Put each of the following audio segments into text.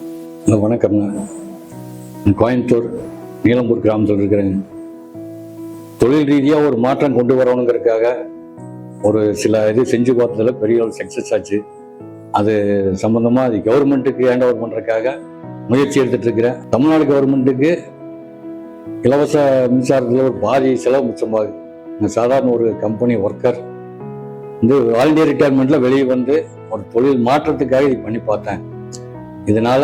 வணக்கம்ங்க. கோயம்புத்தூர் நீலம்பூர் கிராமத்தில் இருக்கிறேங்க. தொழில் ரீதியாக ஒரு மாற்றம் கொண்டு வரணுங்கிறதுக்காக ஒரு சில இது செஞ்சு பார்த்ததுல பெரிய ஒரு சக்ஸஸ் ஆச்சு. அது சம்பந்தமாக அது கவர்மெண்ட்டுக்கு ஹேண்ட் ஓவர் பண்ணுறதுக்காக முயற்சி எடுத்துட்டு இருக்கிறேன். தமிழ்நாடு கவர்மெண்ட்டுக்கு இலவச மின்சாரத்தில் ஒரு பாதி செலவு மிச்சமாகுது. நான் சாதாரண ஒரு கம்பெனி ஒர்க்கர் வாலண்டியர் ரிட்டையர்மெண்ட்டில் வெளியே வந்து ஒரு தொழில் மாற்றத்துக்காக இது பண்ணி பார்த்தேன். இதனால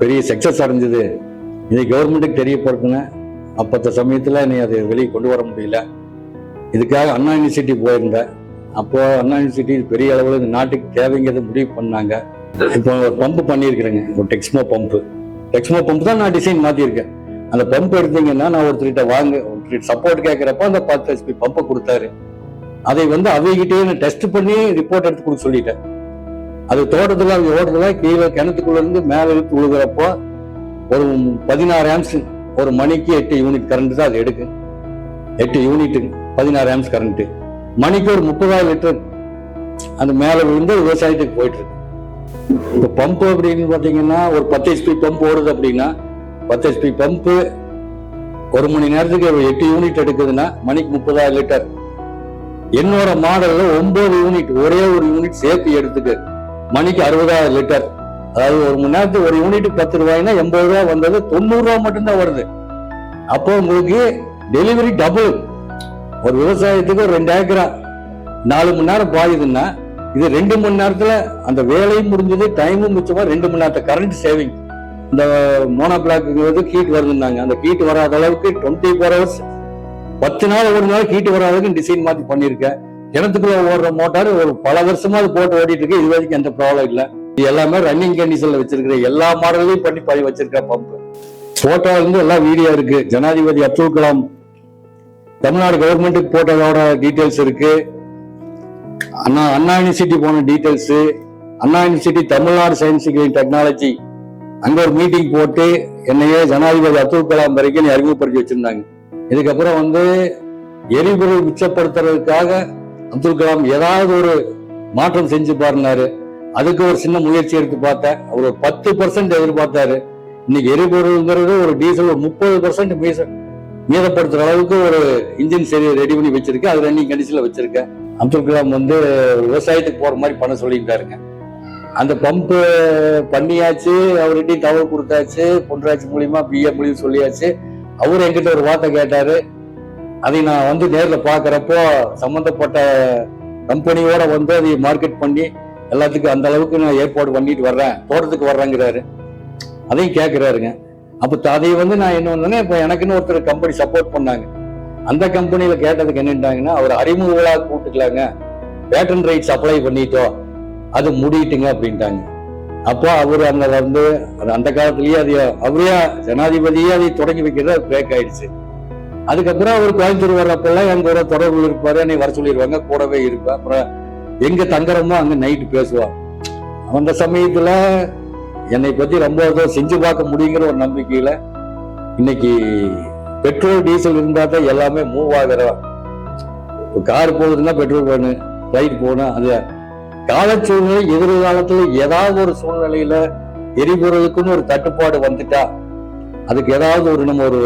பெரிய சக்சஸ் அடைஞ்சது. இதை கவர்மெண்ட்டுக்கு தெரியப்படுத்தினேன். அப்பத்த சமயத்தில் என்னை அதை வெளியே கொண்டு வர முடியல. இதுக்காக அண்ணா யூனிவர்சிட்டி போயிருந்தேன். அப்போ அண்ணா யூனிவர்சிட்டி பெரிய அளவில் இந்த நாட்டுக்கு தேவைங்கிறத முடிவு பண்ணாங்க. இப்போ ஒரு பம்பு பண்ணியிருக்கிறேங்க, ஒரு டெக்ஸ்மோ பம்பு தான் நான் டிசைன் மாற்றிருக்கேன். அந்த பம்பு எடுத்தீங்கன்னா நான் ஒருத்தர்கிட்ட சப்போர்ட் கேட்குறப்ப அந்த 10 HP பம்பை கொடுத்தாரு. அதை அவங்ககிட்டே நான் டெஸ்ட் பண்ணி ரிப்போர்ட் எடுத்து கொடுக்க சொல்லிட்டேன். அது தோட்டத்துல ஓடுறதுல கீழே கிணத்துக்குள்ள இருந்து மேல இழுத்து விழுகிறப்போ ஒரு 16 ஆம்ஸ் ஒரு மணிக்கு 8 யூனிட் கரண்ட் தான் அது எடுக்கு. 8 யூனிட் 16 ஆம்ஸ் கரண்ட், மணிக்கு ஒரு 30,000 லிட்டர் அந்த மேல விழுந்து விவசாயத்துக்கு போயிட்டு இருக்கு. இப்போ பம்பு அப்படின்னு பாத்தீங்கன்னா ஒரு 10 HP பம்ப் ஓடுது அப்படின்னா 10 HP பம்பு ஒரு மணி நேரத்துக்கு 8 யூனிட் எடுக்குதுன்னா மணிக்கு 30,000 லிட்டர். என்னோட மாடல்ல 9 யூனிட், ஒரே ஒரு யூனிட் சேர்த்து எடுத்துட்டு மணிக்கு 60,000 லிட்டர். அதாவது ஒரு மணி நேரத்துக்கு ஒரு யூனிட் 10 ரூபாய்னா 80 ரூபாய் வந்தது 90 ரூபாய் மட்டும்தான் வருது. அப்போ உங்களுக்கு டெலிவரி டபுள். ஒரு விவசாயத்துக்கு ஒரு 2 ஏக்கரா 4 மணி நேரம் பாயுதுன்னா இது 2 மணி நேரத்துல அந்த வேலையும் முடிஞ்சது, டைமும் மிச்சமா. 2 மணி நேரத்தை கரண்ட் சேவிங். இந்த மோனோ பிளாக்கு ஹீட் வருதுன்னாங்க, அந்த ஹீட் வராத அளவுக்கு 24 ஹவர்ஸ் 10 நாள் ஒரு நாள் ஹீட் வராத அளவுக்கு டிசைன் மாத்தி பண்ணியிருக்கேன். கிணத்துக்குள்ள ஓடுற மோட்டார் ஒரு பல வருஷமா அது போட்டு ஓடிட்டு இருக்கு. இது வரைக்கும் எந்த ப்ராப்ளம் இல்லை. இது எல்லாமே ரன்னிங் கண்டிஷன்ல வச்சிருக்கிற எல்லா மாடலையும் பண்ணி வச்சிருக்க பம்பு. போட்டோல இருந்து எல்லா வீடியோ இருக்கு. ஜனாதிபதி அப்துல் கலாம் தமிழ்நாடு கவர்மெண்ட்டுக்கு போட்டதோட டீடைல்ஸ் இருக்கு. அண்ணா யூனிவர்சிட்டி போன டீடைல்ஸ், அண்ணா யூனிவர்சிட்டி தமிழ்நாடு சயின்ஸ் டெக்னாலஜி அங்க ஒரு மீட்டிங் போட்டு என்னையே ஜனாதிபதி அப்துல் கலாம் வரைக்கும் அறிமுகப்படுத்தி வச்சிருந்தாங்க. இதுக்கப்புறம் எரிபொருள் மிச்சப்படுத்துறதுக்காக அப்துல் கலாம் ஏதாவது ஒரு மாற்றம் செஞ்சு பாருனாரு. அதுக்கு ஒரு சின்ன முயற்சி எடுத்து பார்த்தேன். அவர் ஒரு 10% எதிர்பார்த்தாரு. இன்னைக்கு எரிபொருள்ங்கிறது ஒரு டீசல் ஒரு 30% மீதப்படுத்துற அளவுக்கு ஒரு இன்ஜின் சரி ரெடி பண்ணி வச்சிருக்கேன். அது ரன்னிங் கண்டிஷன்ல வச்சிருக்கேன். அப்துல் கலாம் விவசாயத்துக்கு போற மாதிரி பண்ண சொல்லிட்டாருங்க. அந்த பம்பு பண்ணியாச்சு, அவர்கிட்டையும் தகவல் கொடுத்தாச்சு, பொன்ராட்சி மூலியமா பிஏ மூலியம் சொல்லியாச்சு. அவரு என்கிட்ட ஒரு வார்த்தை கேட்டாரு. அதை நான் நேரில் பார்க்குறப்போ சம்மந்தப்பட்ட கம்பெனியோட அதை மார்க்கெட் பண்ணி எல்லாத்துக்கும் அந்த அளவுக்கு நான் ஏற்பாடு பண்ணிட்டு வர்றேன், தோட்டத்துக்கு வர்றேங்கிறாரு. அதையும் கேட்குறாருங்க. அப்போ அதை நான் என்ன பண்ணேன்னா, இப்போ எனக்குன்னு ஒருத்தர் கம்பெனி சப்போர்ட் பண்ணாங்க. அந்த கம்பெனியில் கேட்டதுக்கு என்னட்டாங்கன்னா, அவர் அறிமுக விழா கூப்பிட்டுக்கலாங்க, பேட்டன் ரைட்ஸ் அப்ளை பண்ணிட்டோம், அது முடிட்டுங்க அப்படின்ட்டாங்க. அப்போ அவர் அங்கே அந்த காலத்திலேயே அவரே ஜனாதிபதியே அதை தொடங்கி வைக்கிறது அது பிரேக் ஆயிடுச்சு. அதுக்கப்புறம் அவர் கோயம்புத்தூர் வர்றப்பெல்லாம் எங்க ஒரு தொடர்புல இருப்பாரு, என்னை வர சொல்லிடுவாங்க, கூடவே இருப்பேன். அப்புறம் எங்க தங்குறமோ அங்க நைட்டு பேசுவான். அந்த சமயத்துல என்னை பத்தி ரொம்ப செஞ்சு பார்க்க முடியுங்கிற ஒரு நம்பிக்கையில இன்னைக்கு பெட்ரோல் டீசல் இருந்தா தான் எல்லாமே மூவ் ஆகிறோம். கார் போகுதுன்னா பெட்ரோல் வேணும், ஃபிளைட் போகணும். அது கால சூழ்நிலை, எதிர்காலத்துல ஏதாவது ஒரு சூழ்நிலையில எரிபொருளுக்குன்னு ஒரு தட்டுப்பாடு வந்துட்டா அதுக்கு ஏதாவது நம்ம ஒரு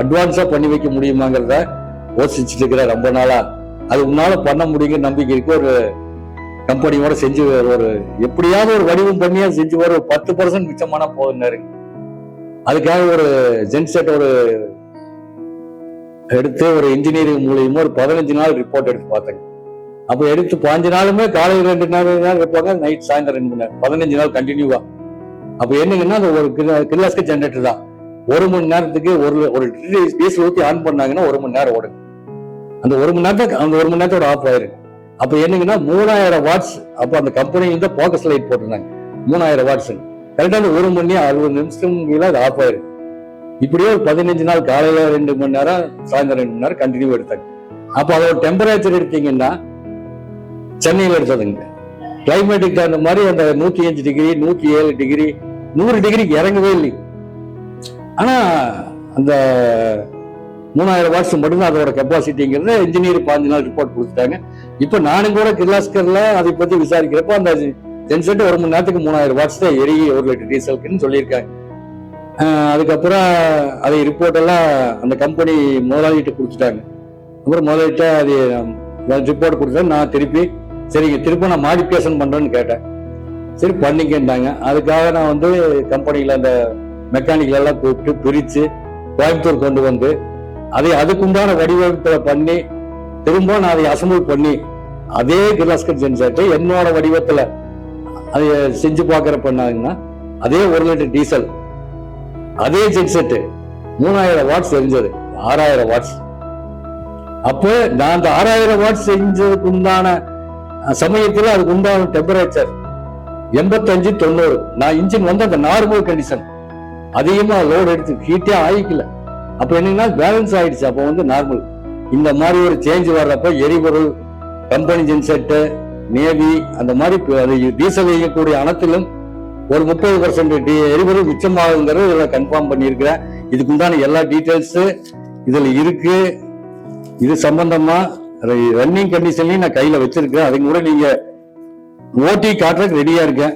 அட்வான்ஸா பண்ணி வைக்க முடியுமாங்கிறத யோசிச்சுட்டு இருக்கிற ரொம்ப நாளா. அது உன்னால பண்ண முடியுங்கிற நம்பிக்கை இருக்கு. ஒரு கம்பெனியோட செஞ்சு ஒரு எப்படியாவது ஒரு வடிவம் பண்ணியா செஞ்சு ஒரு 10% மிச்சமான போகுதுன்னாரு. அதுக்காக ஒரு ஜென்செட் எடுத்து ஒரு இன்ஜினியரிங் மூலியமா ஒரு 15 நாள் ரிப்போர்ட் எடுத்து பார்த்தேங்க. அப்போ எடுத்து 5 நாளுமே காலையில் 2 நாள் இருப்பாங்க, நைட் சாயந்தரம் 2 மணி நேரம், 15 நாள் கண்டினியூவா. அப்போ என்னங்கன்னா அது ஒரு கிர்லாஸ்கர் ஜெனரேட்டர் தான். 1 மணி நேரத்துக்கு ஒரு டீசல் ஊற்றி ஆன் பண்ணாங்கன்னா 1 மணி நேரம் ஓடுங்க. அந்த 1 மணி நேரத்தோட ஆஃப் ஆயிருக்கு. அப்ப என்னங்கன்னா 3000 வாட்ஸ். அப்போ அந்த கம்பெனி போக்கஸ் லைட் போட்டிருந்தாங்க 3000 வாட்ஸ். கரெக்டா அந்த 1 மணி 60 நிமிஷம் அது ஆஃப் ஆயிருக்கு. இப்படியே ஒரு 15 நாள் காலையில 2 மணி நேரம், சாயந்தரம் 2 மணி நேரம் கண்டினியூ எடுத்தாங்க. அப்போ அதோட டெம்பரேச்சர் எடுத்தீங்கன்னா சென்னையில் எடுத்ததுங்க. கிளைமேட்டுக்கு தகுந்த மாதிரி அந்த 105 டிகிரி 107 டிகிரி 100 டிகிரிக்கு இறங்கவே இல்லை. ஆனா அந்த 3000 வாட்ஸ் மட்டும்தான் அதோட கெப்பாசிட்டிங்கிறது இன்ஜினியர் 5 நாள் ரிப்போர்ட் கொடுத்துட்டாங்க. இப்ப நானும் கூட கிர்லாஸ்கர்ல அதை பத்தி விசாரிக்கிறப்போ அந்த ஜென்செட் ஒரு மணி நேரத்துக்கு 3000 வாட்ஸ் தான் எரி 1 லிட்டர் டீசலுக்குன்னு சொல்லியிருக்காங்க. அதுக்கப்புறம் அதை ரிப்போர்ட் எல்லாம் அந்த கம்பெனி முதலாளிகிட்ட கொடுத்துட்டாங்க. அப்புறம் முதலாளிகிட்ட அது ரிப்போர்ட் கொடுத்தா நான் சரிங்க திரும்ப நான் மாடிஃபிகேஷன் பண்றேன்னு கேட்டேன். சரி பண்ணிக்கிட்டாங்க. அதுக்காக நான் வந்து கம்பெனியில அந்த மெக்கானிக்கல் எல்லாம் கூப்பிட்டு பிரிச்சு கோயம்புத்தூர் கொண்டு வந்து அதை அதுக்குண்டான வடிவமைப்பை பண்ணி திரும்ப நான் அதை அசம்பிள் பண்ணி அதே கிர்லாஸ்கர் ஜென்செட்டை என்னோட வடிவத்துல அதை செஞ்சு பார்க்கற பண்ணாங்கன்னா அதே 1 லிட்டர் டீசல் அதே ஜென்செட் 3000 வாட்ஸ் எரிஞ்சது 6000 வாட்ஸ். அப்ப நான் அந்த 6000 வாட்ஸ் செஞ்சதுக்கு உண்டான சமயத்துல அதுக்கு உண்டான டெம்பரேச்சர் 85-90. நான் இன்ஜின் வந்து அந்த நார்மல் கண்டிஷன், அதிகமா லோடு எடுத்து ஹீட்டே ஆயிக்கல. அப்ப என்னன்னா பேலன்ஸ் ஆயிடுச்சு. அப்ப வந்து நார்மல். இந்த மாதிரி ஒரு சேஞ்ச் வர்றப்ப எரிபொருள் கம்பெனி ஜென்செட் நேவி அந்த மாதிரி டீசல் இயக்கக்கூடிய அனைத்திலும் ஒரு 30% எரிபொருள் மிச்சமாகுங்கிறது இதுல கன்ஃபார்ம் பண்ணியிருக்கிறேன். இதுக்கு உண்டான எல்லா டீட்டெயில்ஸ் இதுல இருக்கு. இது சம்பந்தமா ரன்னிங் கண்டிஷன்லயும் நான் கையில வச்சிருக்கேன். அதுக்கு கூட நீங்க ஓட்டி காட்டுறதுக்கு ரெடியா இருக்கேன்.